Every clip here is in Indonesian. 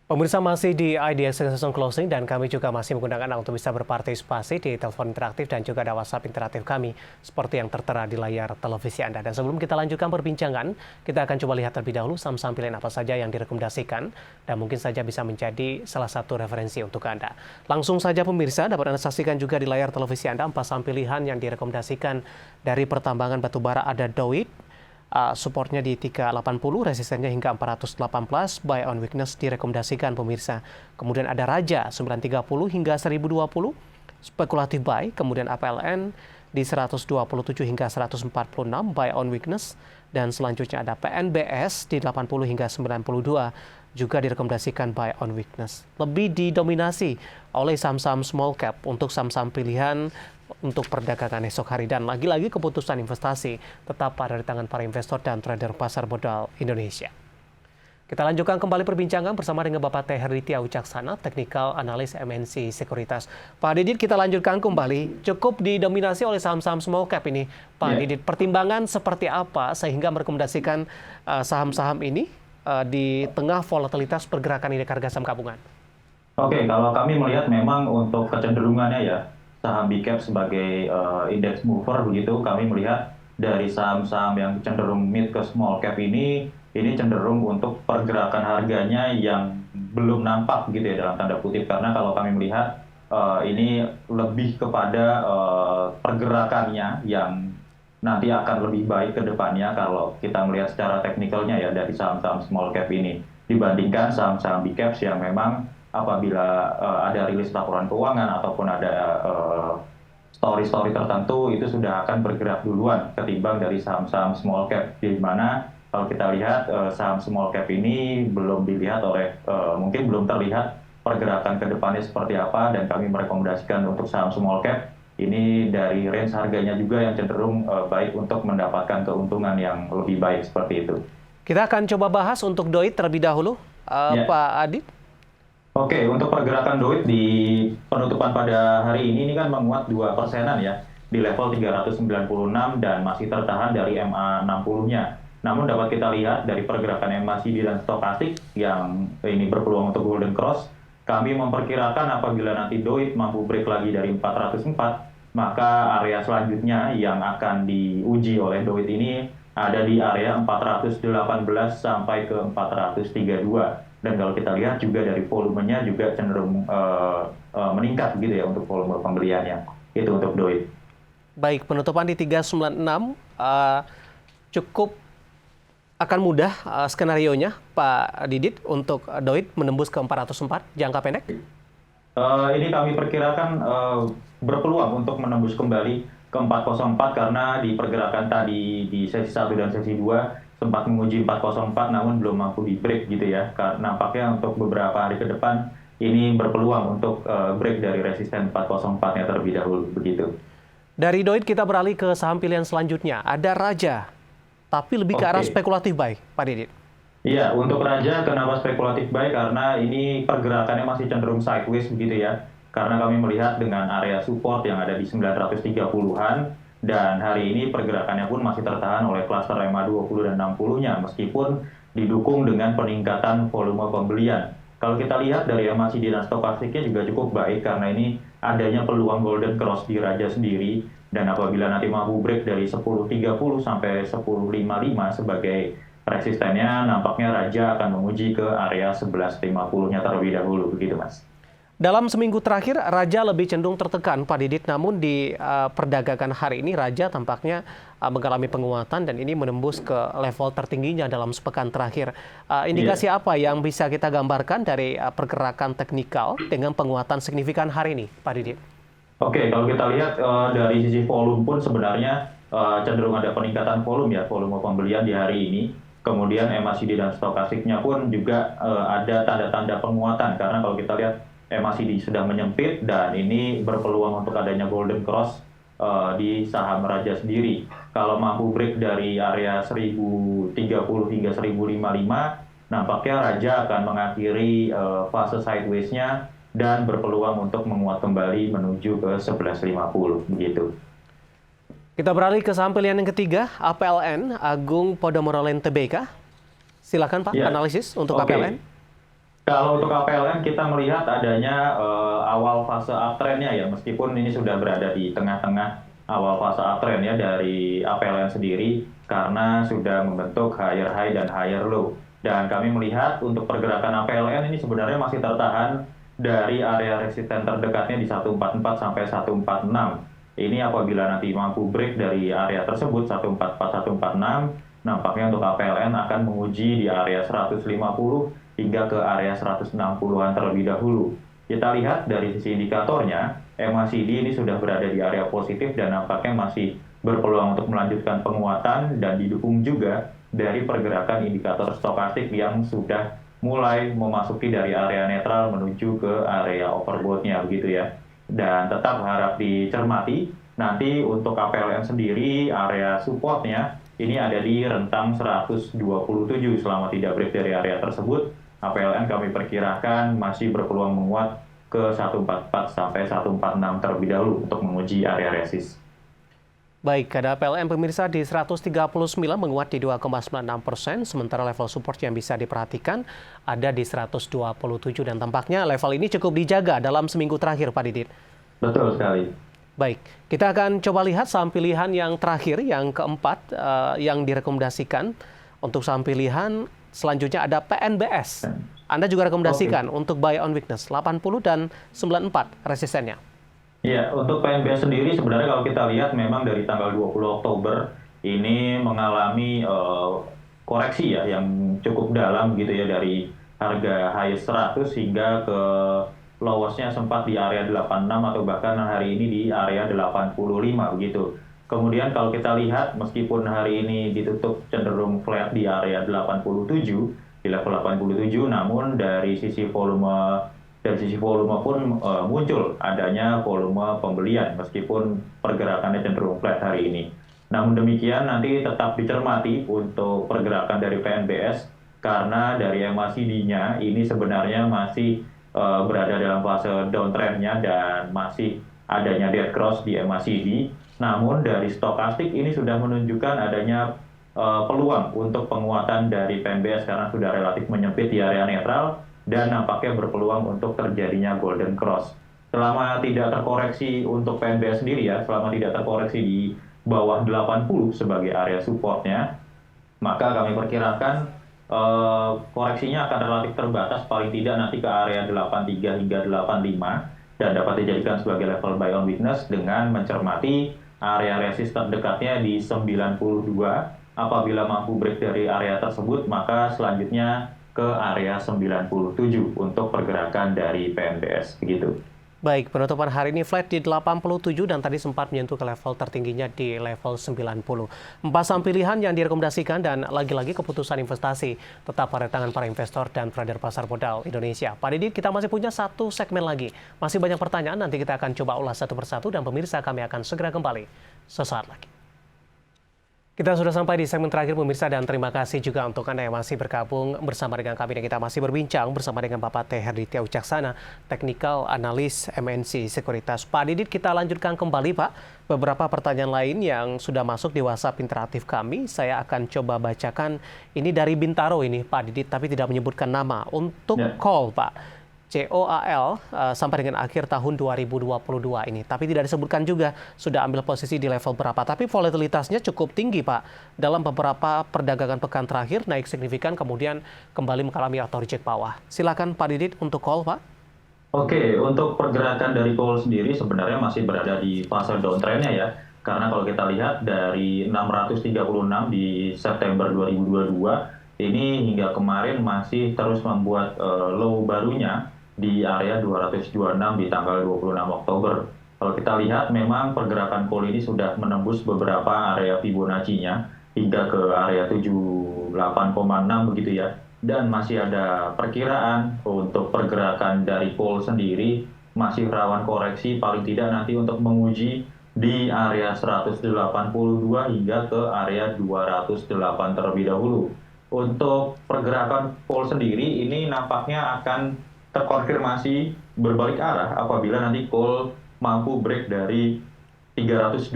Pemirsa masih di IDX Season Closing dan kami juga masih menggunakan Anda untuk bisa berpartisipasi di telepon interaktif dan juga ada WhatsApp interaktif kami seperti yang tertera di layar televisi Anda. Dan sebelum kita lanjutkan perbincangan, kita akan coba lihat terlebih dahulu saham-saham pilihan apa saja yang direkomendasikan dan mungkin saja bisa menjadi salah satu referensi untuk Anda. Langsung saja pemirsa, dapat Anda saksikan juga di layar televisi Anda 4 saham pilihan yang direkomendasikan dari pertambangan batubara. Ada Doit, supportnya di 380, resistennya hingga 418, buy on weakness direkomendasikan pemirsa. Kemudian ada Raja 930 hingga 1020, spekulatif buy. Kemudian APLN di 127 hingga 146, buy on weakness. Dan selanjutnya ada PNBS di 80 hingga 92, juga direkomendasikan buy on weakness. Lebih didominasi oleh saham-saham small cap untuk saham-saham pilihan untuk perdagangan esok hari, dan lagi-lagi keputusan investasi tetap ada di tangan para investor dan trader pasar modal Indonesia. Kita lanjutkan kembali perbincangan bersama dengan Bapak Teh Herditya Wicaksana, Technical Analyst MNC Sekuritas. Pak Didit, kita lanjutkan kembali. Cukup didominasi oleh saham-saham small cap ini, Pak Didit. Pertimbangan seperti apa sehingga merekomendasikan saham-saham ini di tengah volatilitas pergerakan indeks harga saham gabungan? Oke, kalau kami melihat memang untuk kecenderungannya ya, saham big cap sebagai index mover begitu, kami melihat dari saham-saham yang cenderung mid ke small cap ini cenderung untuk pergerakan harganya yang belum nampak gitu ya dalam tanda kutip, karena kalau kami melihat ini lebih kepada pergerakannya yang nanti akan lebih baik ke depannya kalau kita melihat secara teknikalnya ya dari saham-saham small cap ini dibandingkan saham-saham big caps yang memang apabila ada rilis laporan keuangan ataupun ada story-story tertentu itu sudah akan bergerak duluan ketimbang dari saham-saham small cap, di mana kalau kita lihat saham small cap ini belum dilihat oleh mungkin belum terlihat pergerakan ke depannya seperti apa, dan kami merekomendasikan untuk saham small cap ini dari range harganya juga yang cenderung baik untuk mendapatkan keuntungan yang lebih baik seperti itu. Kita akan coba bahas untuk Doit terlebih dahulu, Pak Adit. Oke, untuk pergerakan Doit di penutupan pada hari ini kan menguat 2%-an ya, di level 396 dan masih tertahan dari MA60-nya. Namun dapat kita lihat dari pergerakan MACD dan stokastik yang ini berpeluang untuk golden cross, kami memperkirakan apabila nanti Doit mampu break lagi dari 404, maka area selanjutnya yang akan diuji oleh Doit ini ada di area 418 sampai ke 432. Dan kalau kita lihat juga dari volumenya juga cenderung meningkat gitu ya untuk volume pembeliannya. Itu untuk Doit. Baik, penutupan di 396 cukup akan mudah skenarionya Pak Didit untuk Doit menembus ke 404 jangka pendek? Ini kami perkirakan berpeluang untuk menembus kembali ke 404 karena di pergerakan tadi di sesi 1 dan sesi 2 sempat menguji 404 namun belum mampu di break gitu ya. Karena nampaknya untuk beberapa hari ke depan ini berpeluang untuk break dari resisten 404-nya terlebih dahulu begitu. Dari Doit kita beralih ke saham pilihan selanjutnya. Ada Raja, tapi lebih ke arah spekulatif buy, Pak Didit. Iya, untuk Raja kenapa spekulatif buy? Karena ini pergerakannya masih cenderung sideways begitu ya. Karena kami melihat dengan area support yang ada di 930-an, dan hari ini pergerakannya pun masih tertahan oleh klaster MA20 dan 60-nya meskipun didukung dengan peningkatan volume pembelian. Kalau kita lihat dari MACD dan stokastiknya juga cukup baik karena ini adanya peluang golden cross di Raja sendiri, dan apabila nanti mampu break dari 10.30 sampai 10.55 sebagai resistennya, nampaknya Raja akan menguji ke area 11.50-nya terlebih dahulu begitu Mas. Dalam seminggu terakhir, Raja lebih cenderung tertekan, Pak Didit. Namun di perdagangan hari ini, Raja tampaknya mengalami penguatan dan ini menembus ke level tertingginya dalam sepekan terakhir. Indikasi apa yang bisa kita gambarkan dari pergerakan teknikal dengan penguatan signifikan hari ini, Pak Didit? Oke, kalau kita lihat dari sisi volume pun sebenarnya cenderung ada peningkatan volume ya, volume pembelian di hari ini. Kemudian MACD dan stokastiknya pun juga ada tanda-tanda penguatan karena kalau kita lihat MACD sudah menyempit dan ini berpeluang untuk adanya golden cross di saham Raja sendiri. Kalau mampu break dari area 1030 hingga 1055, nampaknya Raja akan mengakhiri fase sideways-nya dan berpeluang untuk menguat kembali menuju ke 1150 begitu. Kita beralih ke saham pilihan yang ketiga, APLN, Agung Podomoro Land Tbk. Silakan Pak, analisis untuk APLN. Kalau untuk KPLN kita melihat adanya awal fase uptrend-nya ya, meskipun ini sudah berada di tengah-tengah awal fase uptrend ya dari APLN sendiri karena sudah membentuk higher high dan higher low. Dan kami melihat untuk pergerakan APLN ini sebenarnya masih tertahan dari area resisten terdekatnya di 144 sampai 146. Ini apabila nanti mampu break dari area tersebut 144 146, nampaknya untuk APLN akan menguji di area 150 hingga ke area 160-an terlebih dahulu. Kita lihat dari sisi indikatornya, MACD ini sudah berada di area positif dan nampaknya masih berpeluang untuk melanjutkan penguatan dan didukung juga dari pergerakan indikator stokastik yang sudah mulai memasuki dari area netral menuju ke area overbought-nya begitu ya. Dan tetap harap dicermati, nanti untuk KPLN sendiri area support-nya ini ada di rentang 127 selama tidak break dari area tersebut. APLN kami perkirakan masih berpeluang menguat ke 144 sampai 146 terlebih dahulu untuk menguji area resist. Baik, ada PLN pemirsa di 139 menguat di 2,96%, sementara level support yang bisa diperhatikan ada di 127 dan tampaknya level ini cukup dijaga dalam seminggu terakhir, Pak Didit. Betul sekali. Baik, kita akan coba lihat saham pilihan yang terakhir, yang keempat yang direkomendasikan. Untuk saham pilihan selanjutnya ada PNBS. Anda juga rekomendasikan untuk buy on weakness 80 dan 94 resistennya. Iya, untuk PNBS sendiri sebenarnya kalau kita lihat memang dari tanggal 20 Oktober ini mengalami koreksi ya yang cukup dalam gitu ya dari harga highest 100 hingga ke lowestnya sempat di area 86 atau bahkan hari ini di area 85 begitu. Kemudian kalau kita lihat meskipun hari ini ditutup cenderung flat di area 87 di level 87, namun dari sisi volume pun muncul adanya volume pembelian meskipun pergerakannya cenderung flat hari ini. Namun demikian nanti tetap dicermati untuk pergerakan dari PNBS karena dari MACD-nya ini sebenarnya masih berada dalam fase downtrend-nya dan masih adanya dead cross di MACD. Namun dari stokastik ini sudah menunjukkan adanya peluang untuk penguatan dari PNBS karena sudah relatif menyempit di area netral dan nampaknya berpeluang untuk terjadinya golden cross. Selama tidak terkoreksi untuk PNBS sendiri ya, selama tidak terkoreksi di bawah 80 sebagai area supportnya, maka kami perkirakan koreksinya akan relatif terbatas paling tidak nanti ke area 83 hingga 85 dan dapat dijadikan sebagai level buy on weakness dengan mencermati area resist terdekatnya di 92. Apabila mampu break dari area tersebut, maka selanjutnya ke area 97 untuk pergerakan dari PNBS. Begitu. Baik, penutupan hari ini flat di 87 dan tadi sempat menyentuh ke level tertingginya di level 90. 4 saham pilihan yang direkomendasikan dan lagi-lagi keputusan investasi tetap pada tangan para investor dan trader pasar modal Indonesia. Pak Didit, kita masih punya satu segmen lagi. Masih banyak pertanyaan, nanti kita akan coba ulas satu persatu dan pemirsa kami akan segera kembali sesaat lagi. Kita sudah sampai di segmen terakhir pemirsa dan terima kasih juga untuk Anda yang masih bergabung bersama dengan kami dan kita masih berbincang bersama dengan Bapak T. Herditya Wicaksana, Technical Analyst MNC Sekuritas. Pak Didit, kita lanjutkan kembali Pak. Beberapa pertanyaan lain yang sudah masuk di WhatsApp interaktif kami, saya akan coba bacakan. Ini dari Bintaro ini Pak Didit, tapi tidak menyebutkan nama. Untuk call Pak. COAL sampai dengan akhir tahun 2022 ini. Tapi tidak disebutkan juga sudah ambil posisi di level berapa. Tapi volatilitasnya cukup tinggi Pak. Dalam beberapa perdagangan pekan terakhir naik signifikan kemudian kembali mengalami auto reject bawah. Silakan Pak Didit untuk call Pak. Oke, untuk pergerakan dari call sendiri sebenarnya masih berada di fase downtrend-nya ya. Karena kalau kita lihat dari 636 di September 2022, ini hingga kemarin masih terus membuat low barunya di area 226 di tanggal 26 Oktober. Kalau kita lihat memang pergerakan call ini sudah menembus beberapa area Fibonacci-nya hingga ke area 78,6 begitu ya. Dan masih ada perkiraan untuk pergerakan dari call sendiri masih rawan koreksi paling tidak nanti untuk menguji di area 182 hingga ke area 208 terlebih dahulu. Untuk pergerakan call sendiri ini nampaknya akan terkonfirmasi berbalik arah apabila nanti call mampu break dari 312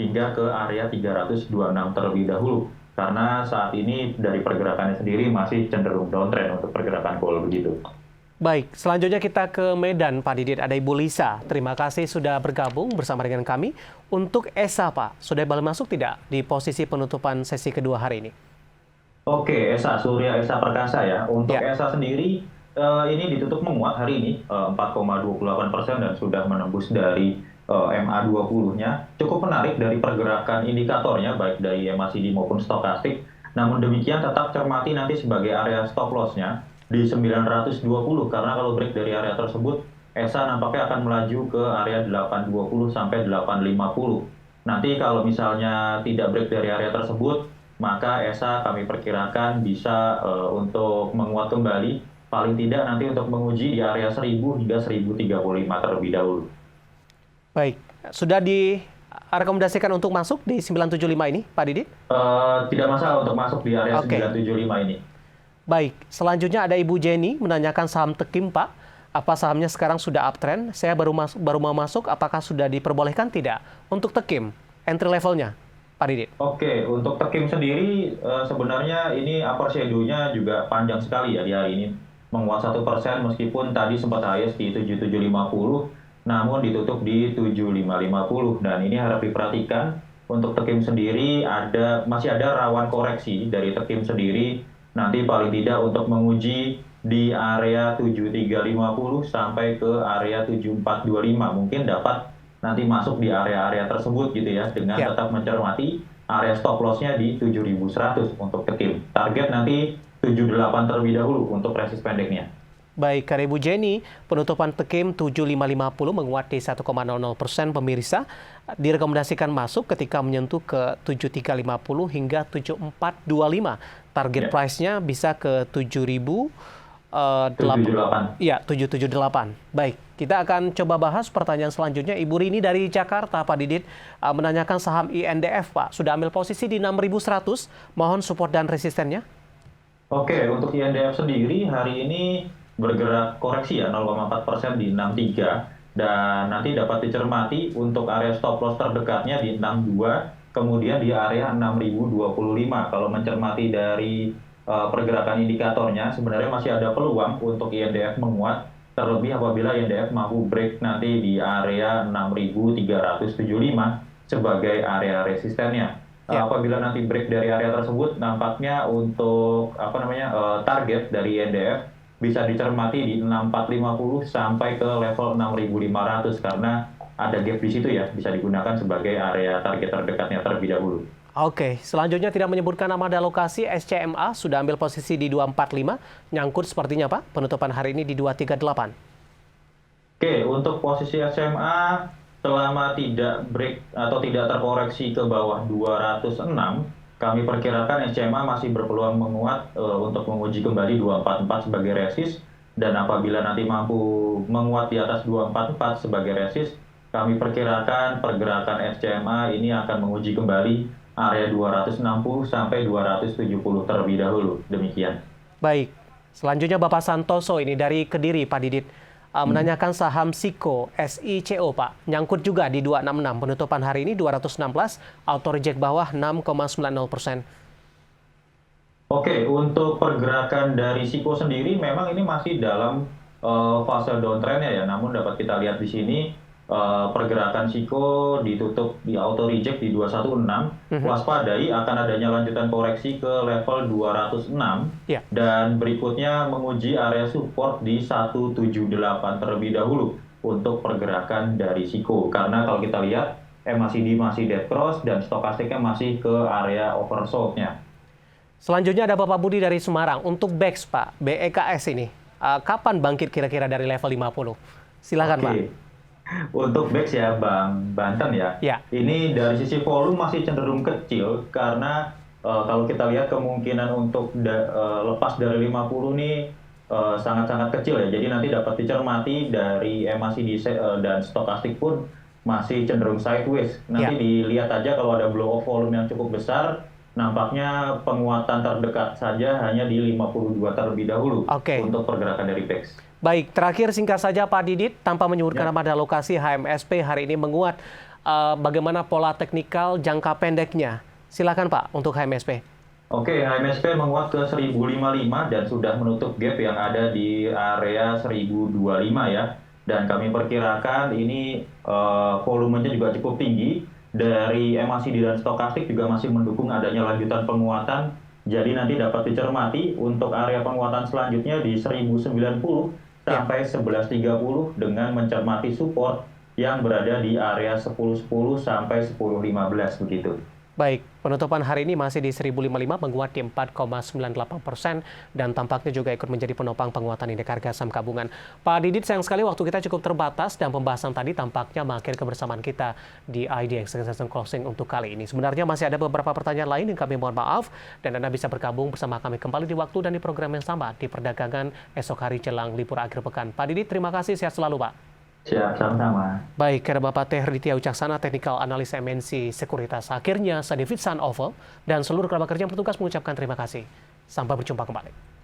hingga ke area 326 terlebih dahulu. karena saat ini dari pergerakannya sendiri masih cenderung downtrend untuk pergerakan gold begitu. Baik, selanjutnya kita ke Medan, Pak Didit. Ada Ibu Lisa. Terima kasih sudah bergabung bersama dengan kami. Untuk ESA, Pak, sudah balik masuk tidak di posisi penutupan sesi kedua hari ini? Oke, ESA, Surya Esa Perkasa ya. Untuk Ya. ESA sendiri, ini ditutup menguat hari ini, 4,28% dan sudah menembus dari MA20-nya. Cukup menarik dari pergerakan indikatornya, baik dari MACD maupun stokastik. Namun demikian tetap cermati nanti sebagai area stop loss-nya di 920, karena kalau break dari area tersebut, ESA nampaknya akan melaju ke area 820 sampai 850. Nanti kalau misalnya tidak break dari area tersebut, maka ESA kami perkirakan bisa untuk menguat kembali, paling tidak nanti untuk menguji di area 1000 hingga 1035 terlebih dahulu. Baik, sudah direkomendasikan untuk masuk di 975 ini, Pak Didit? Tidak masalah untuk masuk di area Oke. 975 ini. Baik, selanjutnya ada Ibu Jenny menanyakan saham Tekim, Pak. Apa sahamnya sekarang sudah uptrend? Saya baru mau masuk, apakah sudah diperbolehkan tidak? Untuk Tekim, entry levelnya, Pak Didit. Oke, untuk Tekim sendiri sebenarnya ini upper shadow-nya juga panjang sekali ya di hari ini. Menguat 1% meskipun tadi sempat highest di 7750, namun ditutup di 7550. Dan ini harap diperhatikan, untuk Tekim sendiri masih ada rawan koreksi dari Tekim sendiri. Nanti paling tidak untuk menguji di area 7350 sampai ke area 7425. Mungkin dapat nanti masuk di area-area tersebut gitu ya, dengan tetap mencermati area stop loss-nya di 7100 untuk Tekim. Target nanti 78 terlebih dahulu untuk resist pendeknya. Baik, karena Ibu Jenny, penutupan Tekim 7550 menguat di 1,00% pemirsa. Direkomendasikan masuk ketika menyentuh ke 7350 hingga 7425. Target price-nya bisa ke 7.078. Iya, 778. Baik, kita akan coba bahas pertanyaan selanjutnya. Ibu Rini dari Jakarta, Pak Didit, menanyakan saham INDF, Pak. Sudah ambil posisi di 6.100. Mohon support dan resistennya. Oke, untuk INDF sendiri hari ini bergerak koreksi ya 0,4% di 63, dan nanti dapat dicermati untuk area stop loss terdekatnya di 62, kemudian di area 6025. Kalau mencermati dari pergerakan indikatornya, sebenarnya masih ada peluang untuk INDF menguat, terlebih apabila INDF mampu break nanti di area 6375 sebagai area resistennya. Apabila nanti break dari area tersebut, nampaknya untuk target dari INDF bisa dicermati di 6450 sampai ke level 6500, karena ada gap di situ ya, bisa digunakan sebagai area target terdekatnya terlebih dahulu. Oke, selanjutnya tidak menyebutkan nama dan lokasi. SCMA sudah ambil posisi di 245, nyangkut sepertinya Pak, penutupan hari ini di 238. Oke, untuk posisi SCMA selama tidak break atau tidak terkoreksi ke bawah 206, kami perkirakan SCMA masih berpeluang menguat untuk menguji kembali 244 sebagai resist, dan apabila nanti mampu menguat di atas 244 sebagai resist, kami perkirakan pergerakan SCMA ini akan menguji kembali area 260 sampai 270 terlebih dahulu. Demikian. Baik, selanjutnya Bapak Santoso ini dari Kediri, Pak Didit. Menanyakan saham SICO, SICO Pak, nyangkut juga di 266, penutupan hari ini 216, auto reject bawah 6,90%. Oke, untuk pergerakan dari SICO sendiri memang ini masih dalam fase downtrend-nya ya, namun dapat kita lihat di sini pergerakan SICO ditutup di auto reject di 216, waspadai akan adanya lanjutan koreksi ke level 206, dan berikutnya menguji area support di 178 terlebih dahulu untuk pergerakan dari SICO, karena kalau kita lihat MACD masih dead cross dan stokastiknya masih ke area oversold-nya. Selanjutnya ada Bapak Budi dari Semarang. Untuk BEX Pak, BEKS ini, kapan bangkit kira-kira dari level 50? Silakan Pak. Untuk BEX ya Bang Banten ya, ini dari sisi volume masih cenderung kecil, karena kalau kita lihat kemungkinan untuk lepas dari 50 ini sangat-sangat kecil ya. Jadi nanti dapat dicermati dari MACD dan stokastik pun masih cenderung sideways. Nanti dilihat aja kalau ada blow off volume yang cukup besar, nampaknya penguatan terdekat saja hanya di 52 terlebih dahulu untuk pergerakan dari BEX. Baik, terakhir singkat saja Pak Didit, tanpa menyebutkan nama dan lokasi, HMSP hari ini menguat. Bagaimana pola teknikal jangka pendeknya? Silakan Pak untuk HMSP. Oke, HMSP menguat ke 1055 dan sudah menutup gap yang ada di area 1025 ya. Dan kami perkirakan ini volumenya juga cukup tinggi. Dari MACD dan stokastik juga masih mendukung adanya lanjutan penguatan. Jadi nanti dapat dicermati untuk area penguatan selanjutnya di 1090 Ya. sampai 1130 dengan mencermati support yang berada di area 1010 sampai 1015 begitu. Baik, penutupan hari ini masih di 1055 menguat di 4,98% dan tampaknya juga ikut menjadi penopang penguatan indeks harga saham gabungan. Pak Didit, sayang sekali waktu kita cukup terbatas dan pembahasan tadi tampaknya makin kebersamaan kita di IDX Extension Closing untuk kali ini. Sebenarnya masih ada beberapa pertanyaan lain yang kami mohon maaf dan Anda bisa bergabung bersama kami kembali di waktu dan di program yang sama di perdagangan esok hari jelang libur akhir pekan. Pak Didit, terima kasih, sehat selalu Pak. Siap, sama-sama. Baik, karena Bapak Teh Riditya Wicaksana, Teknikal Analis MNC Sekuritas. Akhirnya, saya David Sanovo dan seluruh kerabat kerja yang bertugas mengucapkan terima kasih. Sampai berjumpa kembali.